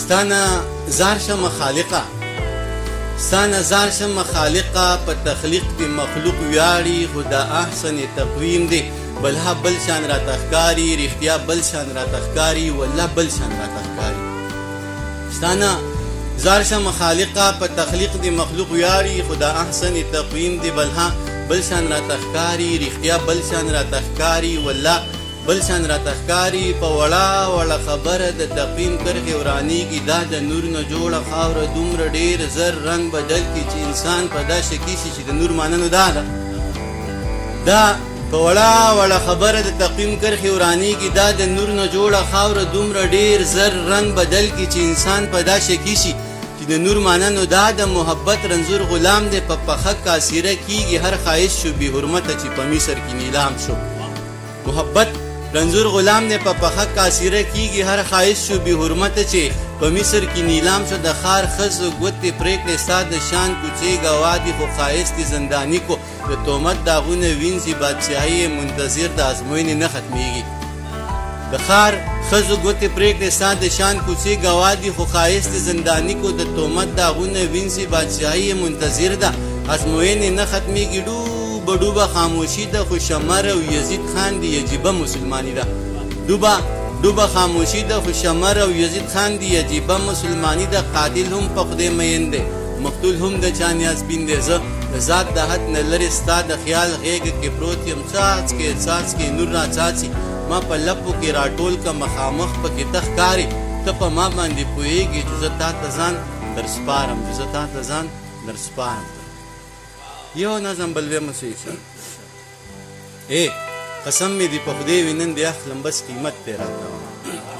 ستانه زار شم خالقه ستانه زار شم خالقه په تخلیق کې مخلوق ویاړي خدا احسن تقویم دی بلها بل شان را تخکاری رښتیا بل شان را تخکاری والله بل شان را تخکاری ستانه زار شم خالقه په تخلیق دی مخلوق ویاړي خدا احسن تقویم دی بلها بل شان را تخکاری رښتیا بل شان را تخکاری والله بل شان را تخکاری په وړه خبره د تقویم کرښې ورانیږي دا د نور نه جوړه خاوره دومره ډېر زر رنګ بدل کړي چې انسان په دا شکي شي چې د نور ماننو دا ده دا په وړه خبره د تقویم کرښې ورانیږي دا د نور نه جوړه خاوره دومره ډېر زر رنګ بدل کړي چې انسان په دا شکي شي چې د نور ماننو دا د محبت رنځور غلام دی په پخه کاسیره کیږي هر خواهش شو بې حرمته چې په مصر کې نیلام شو محبت رنځور غلام دی په پخه کاسیره کیږي هر خواهش شو بې حرمته چې په مصر کې نیلام شو د ښار ښځو ګوتې پرېکړې ستا د شان کوڅې ګوا دي خو ښایست زنداني کو د تهمت داغونه وینځي بادشاهي منتظر د ازموینې نه ختمیږي د ښار ښځو ګوتې پرېکړې ستا د شان کوڅې ګوا دي خو ښایست زنداني کو د تهمت داغونه وینځي بادشاهي منتظر ده ازموینې نه ختمیږي ډوبه خاموشي ده خو شمر او یزید خان دی عجیبه مسلمانی ده ډوبه خاموشي ده خو شمر او یزید خان دی عجیبه مسلمانی ده قاتل هم په خدای مین دی مقتول هم د چا نیازبین دی زه د ذات د حد نه لرې ستا د خیال غېږه کې پروت یم څاڅکې نور راڅاڅي ما په لپو کې راټول که مخامخ پکې ته ښکارې ته په ما باندې پوهېږې چې زه تا ته ځان در سپارم یو نظم بل ویم سیشا قسم می دی په خدای وینن دی اخلم بس قیمت تی راته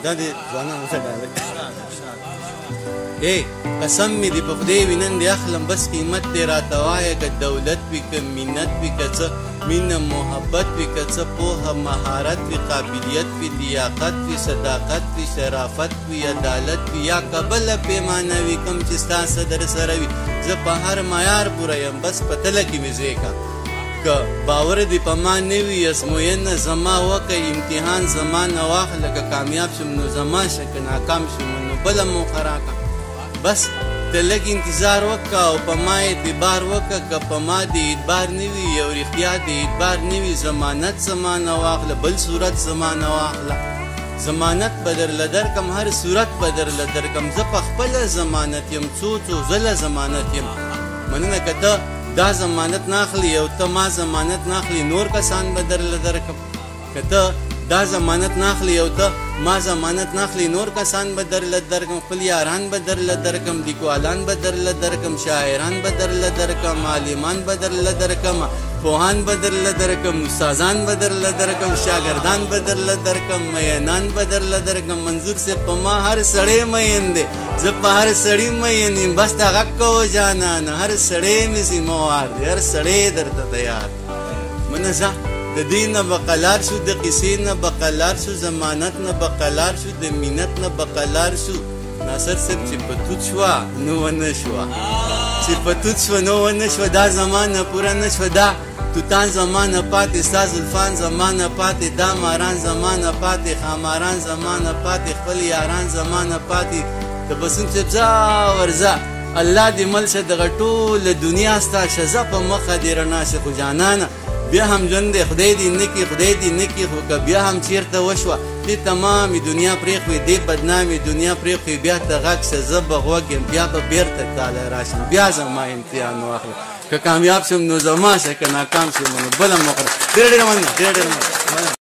دا دی ځوانانو څه ډالۍ قسم می دی په خدای وینن دی اخلم بس قیمت تی راته وایه که دولت وي که منت وي که څه مینه محبت وي که څه پوهه مهارت وي قابلیت وي لیاقت وي صداقت وي شرافت وي عدالت وي یا که بله پیمانه وي کوم چې ستا صدر سره وي زه په هر معیار پوره یم بس په تله کې مې ځای که باور دې په ما نه وي ازموینه زما وکه امتحان زما نه واخله که کامیاب شم نو زما شه که ناکام شم نو بله موخه راکه بس ته لږ انتظار وکه او په ما اعتبار وکه که په ما د اعتبار نه وي او رښتیا د اعتبار نه وي ضمانت زما نه واخله بل صورت زما نه واخله ضمانت به درله درکم هر صورت به درله درکم زه په خپله ضمانت یم څو ځله ضمانت یم مننه که ته دا ضمانت ناخلی او ته ما ضمانت ناخلی نور کسان به درله درکم که ته دا ضمانت ناخلی او ته ما ضمانت ناخلی نور کسان به درله درکم خپل یاران به درله درکم لیکوالان به درله درکم شاعران به درله درکم عالمان به درله درکم پوهان به درله درکم استادان به درله درکم شاګردان به درله درکم مینان به درله درکم منظور سے په ما هر سړی مین دی زه په هر سړي مین یم بس ته غږ کوه جانانه هر سړی مې ذمهوار دی هر سړی درته تیار منه ځه د دې نه بقلار شو د قصې نه بقلار شو ضمانت نه بقلار شو د مینت نه بقلار شو ناصر صاحب چې په توت شوه نو ونه شوه چې په توت شوه نو ونه شوه دا زمانه پوره نه شوه دا توتان زمانه پاتې ستا زلفان زمانه پاتې دا ماران زمانه پاتې خاماران زمانه پاتې خپل یاران زمانه پاتې ته بسون صاحب ځه ورځه الله دې مل شه دغه ټوله دنیا ستا شه په مخه دې رڼا شه خو جانانه بیا هم ژوند دی خدای دې نه کړي خو که بیا هم چېرته وشوه دې تمامې دنیا پرېښوي دې بدنامې دنیا پرېښوي بیا ته غږ شه زه به غوږ یم بیا به بېرته تاله راشم بیا زما امتحان واخله که کامیاب شم نو زما شه که ناکام شم نو بله موخه ډېره مننه